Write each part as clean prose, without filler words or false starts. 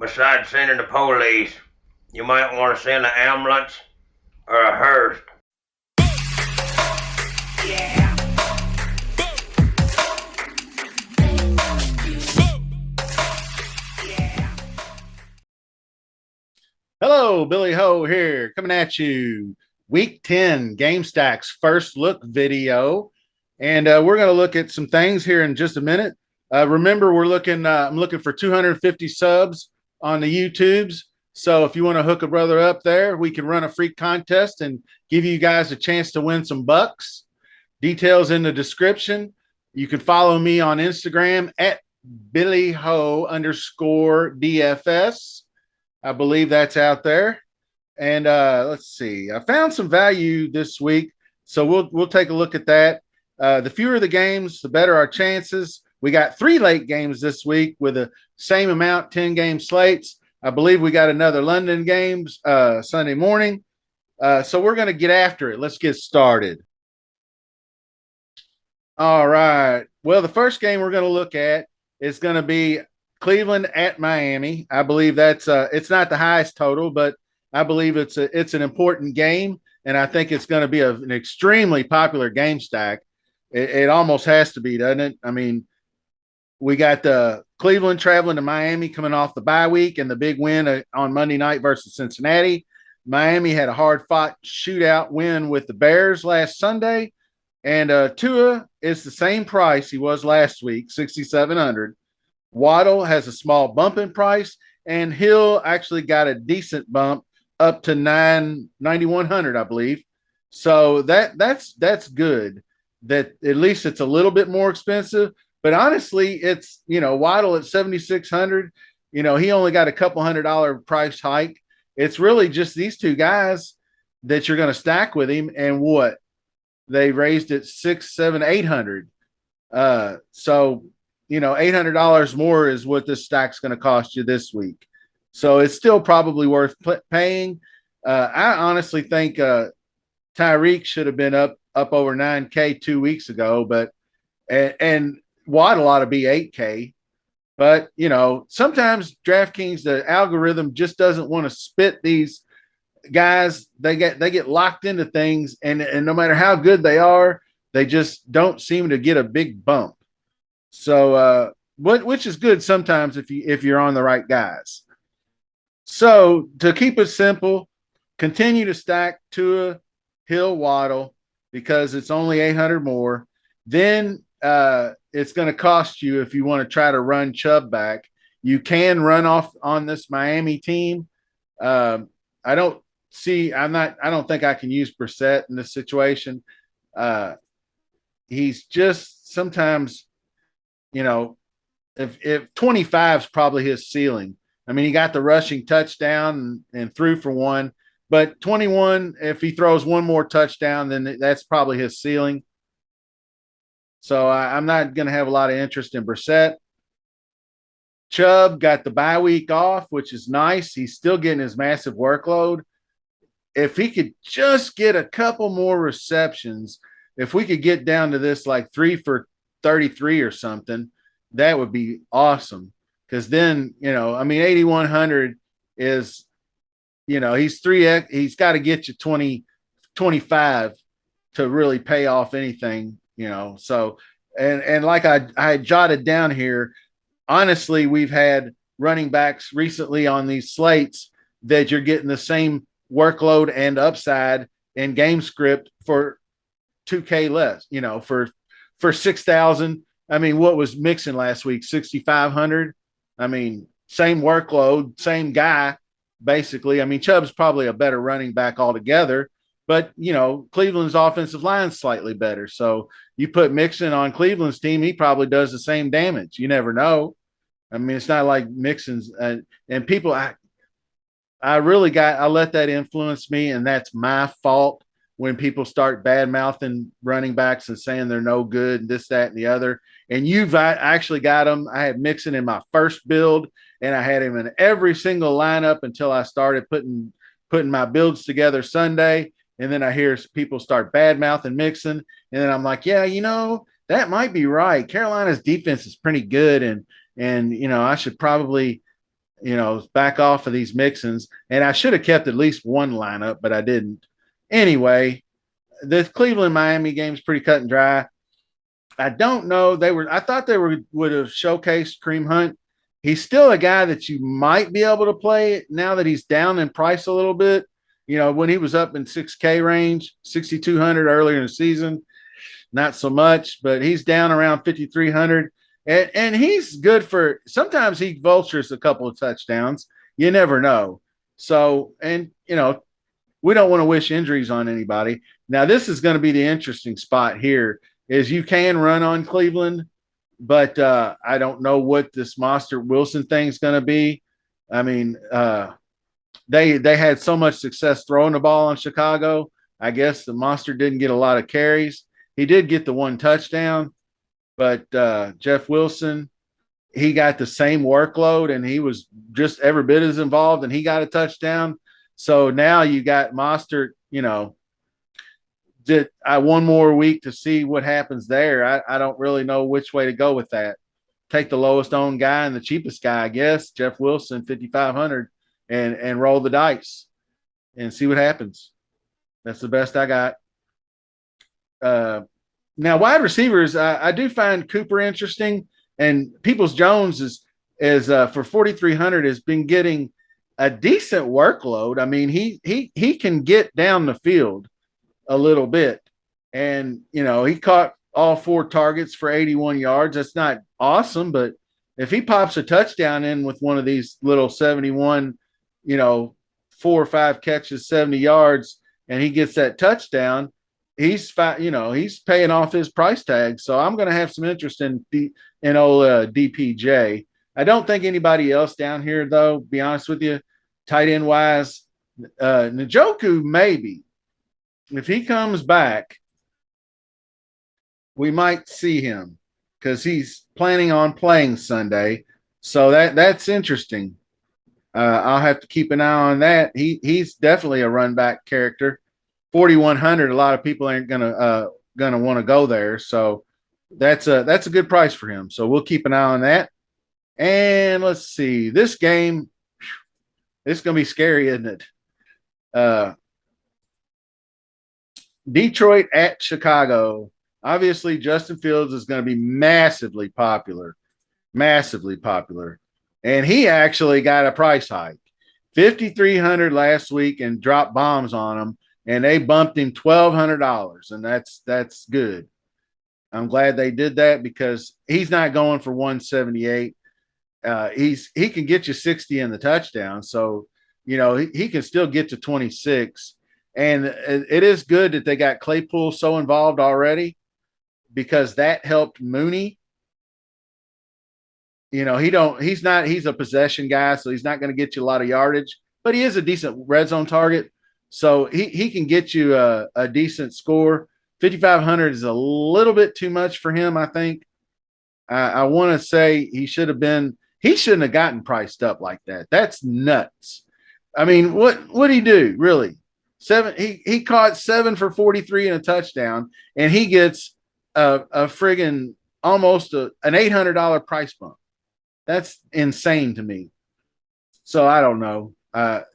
Besides sending the police, you might want to send an ambulance or a hearse. Hello, Billy Ho here, coming at you. Week 10 Game Stacks first look video. And we're going to look at some things here in just a minute. Remember, I'm looking for 250 subs on the YouTubes. So if you want to hook a brother up there, we can run a free contest and give you guys a chance to win some bucks. Details in the description. You can follow me on Instagram at BillyHo_DFS. I believe that's out there. And let's see. I found some value this week, so we'll take a look at that. The fewer the games, the better our chances. We got 3 late games this week with the same amount, 10-game slates. I believe we got another London games Sunday morning. So we're going to get after it. Let's get started. All right. Well, the first game we're going to look at is going to be Cleveland at Miami. I believe that's it's not the highest total, but I believe it's an important game, and I think it's going to be an extremely popular game stack. It almost has to be, doesn't it? I mean, we got the Cleveland traveling to Miami coming off the bye week and the big win on Monday night versus Cincinnati. Miami had a hard-fought shootout win with the Bears last Sunday, and Tua is the same price he was last week, 6,700. Waddle has a small bump in price, and Hill actually got a decent bump up to 9,100, I believe. So that's good. That at least it's a little bit more expensive, but honestly, it's Waddle at 7,600. He only got a couple $100 price hike. It's really just these two guys that you're going to stack with him, and what they raised it 6, 7, 800. So $800 more is what this stack's going to cost you this week. So it's still probably worth paying. I honestly think Tyreek should have been up over 9K 2 weeks ago, but and Waddle ought to be 8K. But sometimes DraftKings, the algorithm just doesn't want to spit these guys. They get locked into things, and no matter how good they are, they just don't seem to get a big bump. So, which is good sometimes if you're on the right guys. So to keep it simple, continue to stack Tua, Hill, Waddle because it's only 800 more. Then it's going to cost you if you want to try to run Chubb back. You can run off on this Miami team. I don't think I can use Brissett in this situation. He's just sometimes if 25 is probably his ceiling. I mean, he got the rushing touchdown and threw for one, but 21, if he throws one more touchdown, then that's probably his ceiling. So I'm not going to have a lot of interest in Brissett. Chubb got the bye week off, which is nice. He's still getting his massive workload. If he could just get a couple more receptions, if we could get down to this like 3 for 33 or something, that would be awesome. Because then, 8,100 is, he's 3X. He's got to get you 20, 25 to really pay off anything, So, and like I had jotted down here, honestly, we've had running backs recently on these slates that you're getting the same workload and upside in game script for 2K less, for 6,000. I mean, what was Mixon last week? 6,500. I mean, same workload, same guy, basically. I mean, Chubb's probably a better running back altogether, but Cleveland's offensive line's slightly better. So you put Mixon on Cleveland's team, he probably does the same damage. You never know. I mean, it's not like Mixon's and people. I let that influence me, and that's my fault when people start bad mouthing running backs and saying they're no good and this, that, and the other. And you've actually got them. I had Mixon in my first build, and I had him in every single lineup until I started putting my builds together Sunday. And then I hear people start bad mouthing Mixon, and then I'm like, yeah, that might be right. Carolina's defense is pretty good, and I should probably back off of these mixins. And I should have kept at least one lineup, but I didn't. Anyway, the Cleveland Miami game is pretty cut and dry. I don't know. I thought they would have showcased Kareem Hunt. He's still a guy that you might be able to play now that he's down in price a little bit. When he was up in 6K range, 6,200 earlier in the season, not so much, but he's down around 5,300. And he's good for sometimes he vultures a couple of touchdowns. You never know. So, and we don't want to wish injuries on anybody. Now, this is going to be the interesting spot here is you can run on Cleveland, but I don't know what this Mostert Wilson thing is going to be. I mean, they had so much success throwing the ball on Chicago. I guess the Mostert didn't get a lot of carries. He did get the one touchdown, but Jeff Wilson, he got the same workload and he was just every bit as involved and he got a touchdown. So now you got Mostert, one more week to see what happens there. I don't really know which way to go with that. Take the lowest owned guy and the cheapest guy, I guess, Jeff Wilson, 5,500, and roll the dice and see what happens. That's the best I got. Now, wide receivers, I do find Cooper interesting, and Peoples Jones is for 4,300 has been getting a decent workload. I mean, he can get down the field a little bit, and he caught all 4 targets for 81 yards. That's not awesome, but if he pops a touchdown in with one of these little 71, 4 or 5 catches, 70 yards, and he gets that touchdown, he's paying off his price tag. So I'm going to have some interest in old DPJ. I don't think anybody else down here, though, be honest with you, tight end wise. Njoku, maybe. If he comes back, we might see him because he's planning on playing Sunday. So that's interesting. I'll have to keep an eye on that. He's definitely a run back character. 4,100. A lot of people aren't gonna want to go there. So that's a good price for him. So we'll keep an eye on that. And let's see, this game. It's gonna be scary, isn't it? Detroit at Chicago. Obviously, Justin Fields is going to be massively popular. And he actually got a price hike. 5,300 last week and dropped bombs on him, and they bumped him $1,200, and that's good. I'm glad they did that because he's not going for 178. He can get you 60 in the touchdown, so he can still get to 26. And it is good that they got Claypool so involved already because that helped Mooney. He's a possession guy, so he's not going to get you a lot of yardage, but he is a decent red zone target. So he can get you a decent score. 5,500 is a little bit too much for him, I think. I want to say he shouldn't have gotten priced up like that. That's nuts. I mean, what did he do, really? He caught 7 for 43 and a touchdown, and he gets a friggin' almost an $800 price bump. That's insane to me. So I don't know.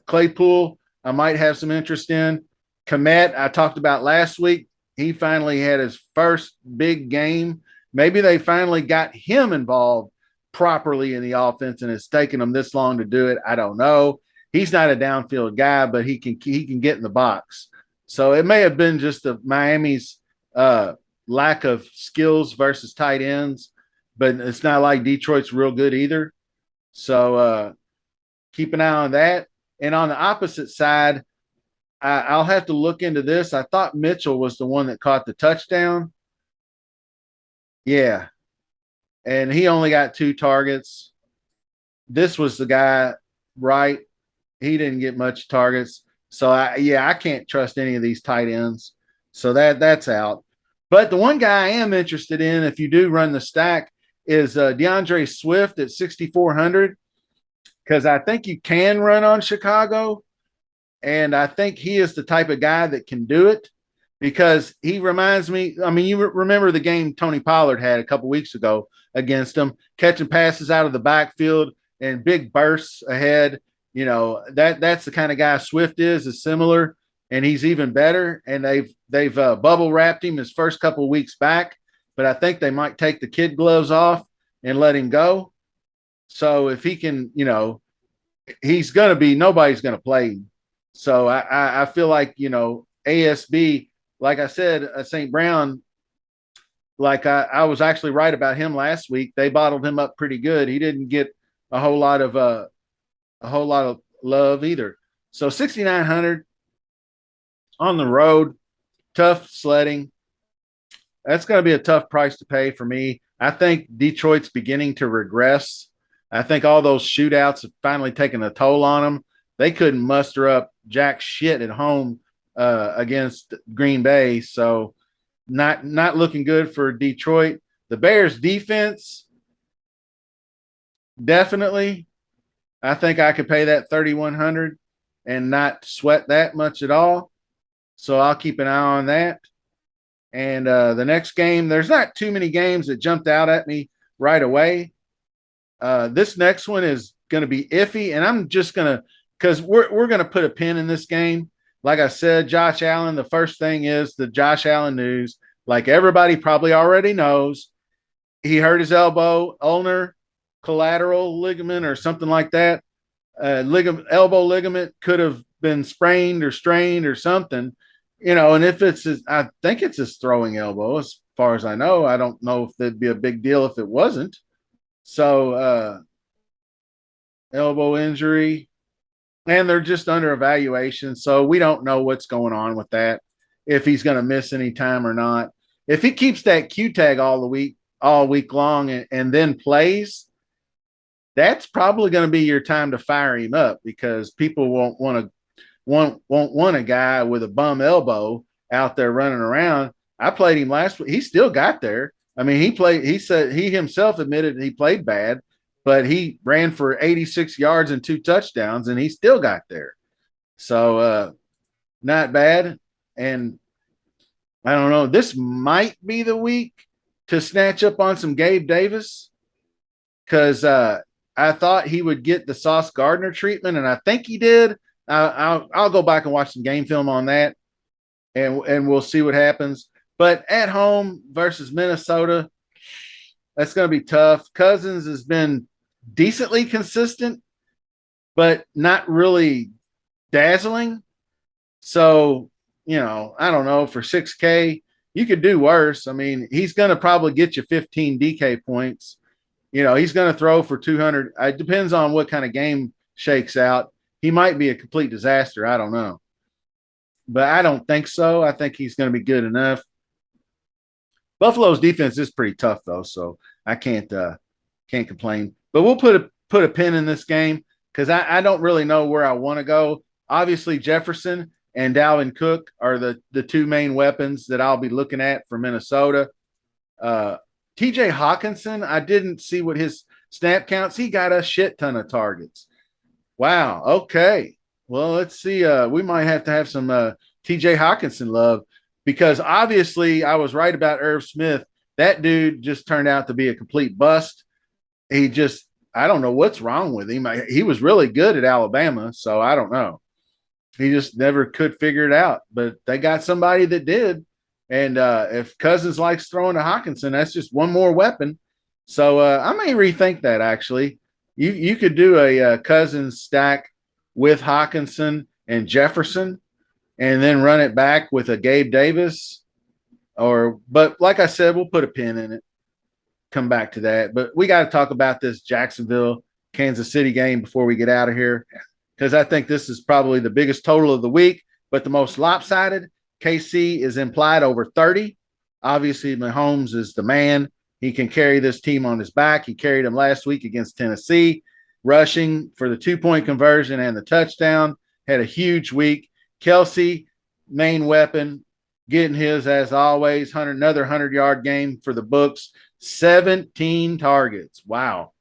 Claypool, I might have some interest in. Komet, I talked about last week. He finally had his first big game. Maybe they finally got him involved properly in the offense, and it's taken them this long to do it. I don't know. He's not a downfield guy, but he can get in the box. So it may have been just Miami's lack of skills versus tight ends, but it's not like Detroit's real good either. So keep an eye on that. And on the opposite side, I'll have to look into this. I thought Mitchell was the one that caught the touchdown. Yeah. And he only got 2 targets. This was the guy, right? He didn't get much targets. So, I can't trust any of these tight ends. So that's out. But the one guy I am interested in, if you do run the stack, is DeAndre Swift at 6,400 because I think you can run on Chicago. And I think he is the type of guy that can do it because he reminds me. I mean, you remember the game Tony Pollard had a couple weeks ago against him, catching passes out of the backfield, and big bursts ahead. That's the kind of guy Swift is similar, and he's even better. And they've bubble wrapped him his first couple of weeks back, but I think they might take the kid gloves off and let him go. So if he can, he's going to be nobody's going to play him. So I feel like ASB, like I said, St. Brown, like I was actually right about him last week. They bottled him up pretty good. He didn't get a whole lot of love either. So 6,900 on the road, tough sledding. That's going to be a tough price to pay for me. I think Detroit's beginning to regress. I think all those shootouts have finally taken a toll on them. They couldn't muster up jack shit at home against Green Bay. So not looking good for Detroit. The Bears defense, definitely. I think I could pay that 3,100 and not sweat that much at all. So I'll keep an eye on that. And the next game, there's not too many games that jumped out at me right away. This next one is going to be iffy, and I'm just going to, because we're going to put a pin in this game. Like I said, Josh Allen, the first thing is the Josh Allen news. Like everybody probably already knows, he hurt his elbow, ulnar collateral ligament or something like that. Elbow ligament could have been sprained or strained or something, and if I think it's his throwing elbow, as far as I know. I don't know if that'd be a big deal if it wasn't. So, elbow injury, and they're just under evaluation. So we don't know what's going on with that, if he's going to miss any time or not. If he keeps that Q tag all week long and then plays, that's probably going to be your time to fire him up, because people won't want a guy with a bum elbow out there running around. I played him last week. He still got there. I mean, he said he himself admitted he played bad, but he ran for 86 yards and 2 touchdowns, and he still got there. So not bad. And I don't know, this might be the week to snatch up on some Gabe Davis, because I thought he would get the Sauce Gardner treatment, and I think he did. I'll go back and watch some game film on that, and we'll see what happens. But at home versus Minnesota, that's going to be tough. Cousins has been decently consistent, but not really dazzling. So, I don't know, for 6K, you could do worse. I mean, he's going to probably get you 15 DK points. He's going to throw for 200. It depends on what kind of game shakes out. He might be a complete disaster. I don't know. But I don't think so. I think he's going to be good enough. Buffalo's defense is pretty tough, though, so I can't complain. But we'll put a pin in this game, because I don't really know where I want to go. Obviously, Jefferson and Dalvin Cook are the two main weapons that I'll be looking at for Minnesota. TJ Hawkinson, I didn't see what his snap counts. He got a shit ton of targets. Wow. Okay. Well, let's see. We might have to have some TJ Hawkinson love, because obviously I was right about Irv Smith. That dude just turned out to be a complete bust. I don't know what's wrong with him. He was really good at Alabama, so I don't know. He just never could figure it out, but they got somebody that did. And if Cousins likes throwing to Hawkinson, that's just one more weapon. So I may rethink that, actually. You could do a Cousins stack with Hawkinson and Jefferson, and then run it back with a Gabe Davis. But like I said, we'll put a pin in it. Come back to that. But we got to talk about this Jacksonville, Kansas City game before we get out of here, because I think this is probably the biggest total of the week, but the most lopsided. KC is implied over 30. Obviously, Mahomes is the man. He can carry this team on his back. He carried them last week against Tennessee, rushing for the 2-point conversion and the touchdown. Had a huge week. Kelsey, main weapon, getting his, as always. Another 100-yard game for the books. 17 targets. Wow,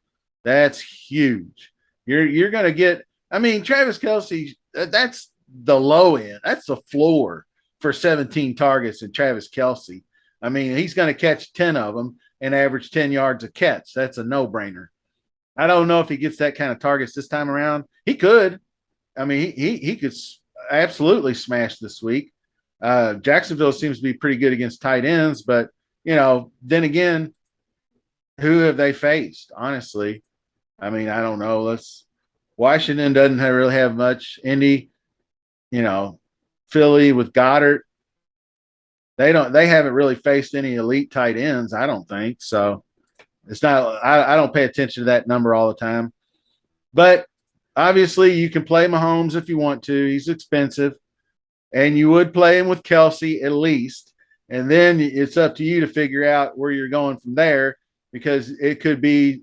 that's huge. You're going to get. I mean, Travis Kelsey. That's the low end. That's the floor for 17 targets in Travis Kelsey. I mean, he's going to catch 10 of them and average 10 yards a catch. That's a no-brainer. I don't know if he gets that kind of targets this time around. He could. I mean, he could absolutely smash this week. Jacksonville seems to be pretty good against tight ends, but then again, who have they faced? Honestly, I mean, I don't know. Washington doesn't really have much. Indy, Philly with Goddard. They haven't really faced any elite tight ends, I don't think. So it's not, I don't pay attention to that number all the time. But obviously you can play Mahomes if you want to. He's expensive. And you would play him with Kelsey at least. And then it's up to you to figure out where you're going from there, because it could be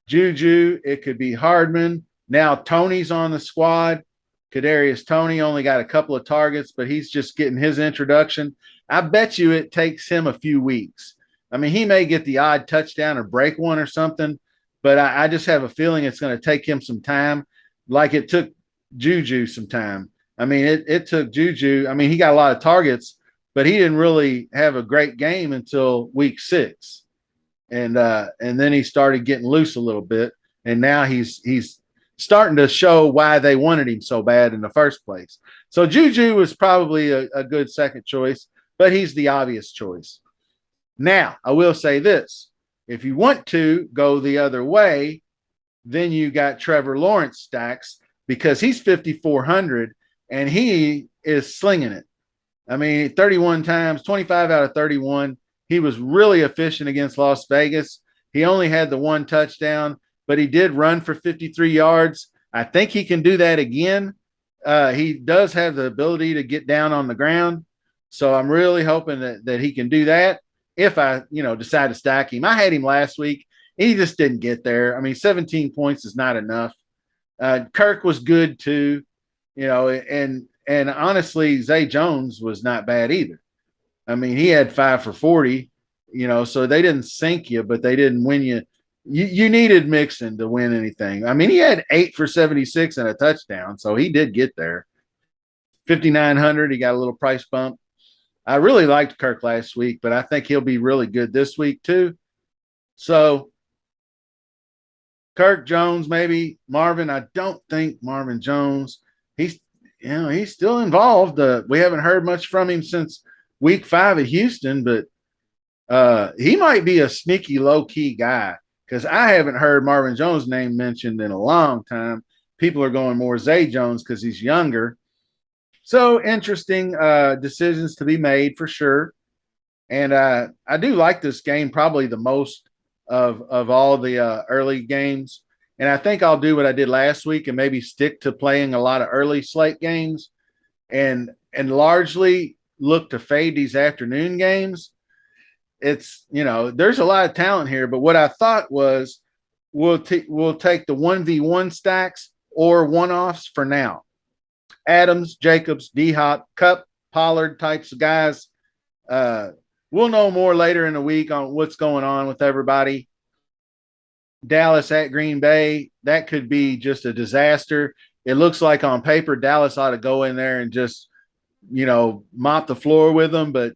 Juju, it could be Hardman. Now Tony's on the squad. Kadarius Toney only got a couple of targets, but he's just getting his introduction. I bet you it takes him a few weeks. I mean, he may get the odd touchdown or break one or something, but I just have a feeling it's going to take him some time, like it took Juju some time. I mean, it took Juju. I mean, he got a lot of targets, but he didn't really have a great game until week 6. And then he started getting loose a little bit. And now he's starting to show why they wanted him so bad in the first place. So Juju was probably a good second choice, but he's the obvious choice. Now, I will say this. If you want to go the other way, then you got Trevor Lawrence stacks, because he's 5,400 and he is slinging it. I mean, 31 times, 25 out of 31. He was really efficient against Las Vegas. He only had the one touchdown, but he did run for 53 yards. I think he can do that again. He does have the ability to get down on the ground. So I'm really hoping that he can do that if I, decide to stack him. I had him last week. He just didn't get there. I mean, 17 points is not enough. Kirk was good too, and honestly, Zay Jones was not bad either. I mean, he had 5 for 40, so they didn't sink you, but they didn't win you. You needed Mixon to win anything. I mean, he had 8 for 76 and a touchdown, so he did get there. 5,900, he got a little price bump. I really liked Kirk last week, but I think he'll be really good this week too. So Kirk, Jones, maybe Marvin. I don't think Marvin Jones. He's still involved. We haven't heard much from him since week 5 at Houston, but he might be a sneaky low key guy, because I haven't heard Marvin Jones' name mentioned in a long time. People are going more Zay Jones because he's younger. So interesting decisions to be made for sure. And I do like this game probably the most of all the early games. And I think I'll do what I did last week and maybe stick to playing a lot of early slate games and largely look to fade these afternoon games. It's, there's a lot of talent here, but what I thought was we'll take the 1v1 stacks or one-offs for now. Adams, Jacobs, D-Hop, Cup, Pollard types of guys. We'll know more later in the week on what's going on with everybody. Dallas at Green Bay, that could be just a disaster. It looks like on paper Dallas ought to go in there and just, mop the floor with them, but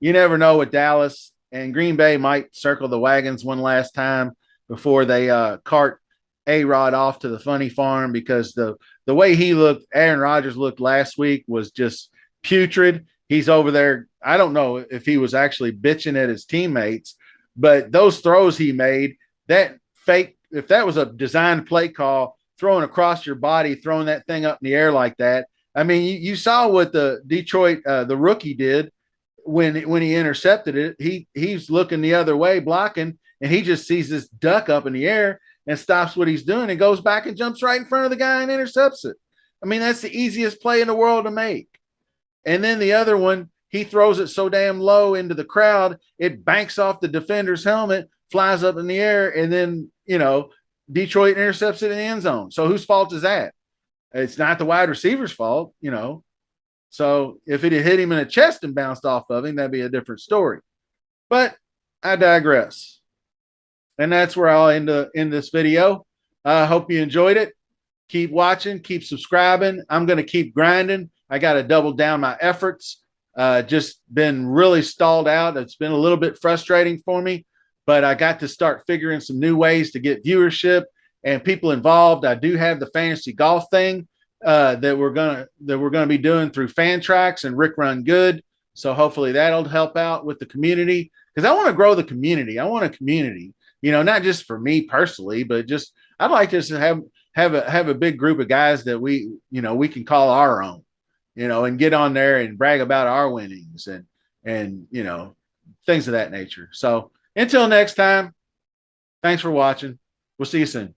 you never know with Dallas. And Green Bay might circle the wagons one last time before they cart A-Rod off to the funny farm, because the way he looked, Aaron Rodgers looked last week, was just putrid. He's over there. I don't know if he was actually bitching at his teammates, but those throws he made, that fake, if that was a designed play call, throwing across your body, throwing that thing up in the air like that. I mean, you saw what the Detroit, the rookie did when he intercepted it. He's looking the other way, blocking, and he just sees this duck up in the air and stops what he's doing and goes back and jumps right in front of the guy and intercepts it. I mean, that's the easiest play in the world to make. And then the other one, he throws it so damn low into the crowd, it banks off the defender's helmet, flies up in the air, and then, Detroit intercepts it in the end zone. So whose fault is that? It's not the wide receiver's fault, So if it had hit him in the chest and bounced off of him, that'd be a different story. But I digress. And that's where I'll end this video. I hope you enjoyed it. Keep watching, keep subscribing. I'm going to keep grinding. I got to double down my efforts. Just been really stalled out. It's been a little bit frustrating for me, but I got to start figuring some new ways to get viewership and people involved. I do have the fantasy golf thing that we're gonna be doing through Fan Tracks and Rick Run Good. So hopefully that'll help out with the community, because I want to grow the community. I want a community, not just for me personally, but just I'd like to have a big group of guys that we can call our own, and get on there and brag about our winnings and things of that nature. So until next time, thanks for watching. We'll see you soon.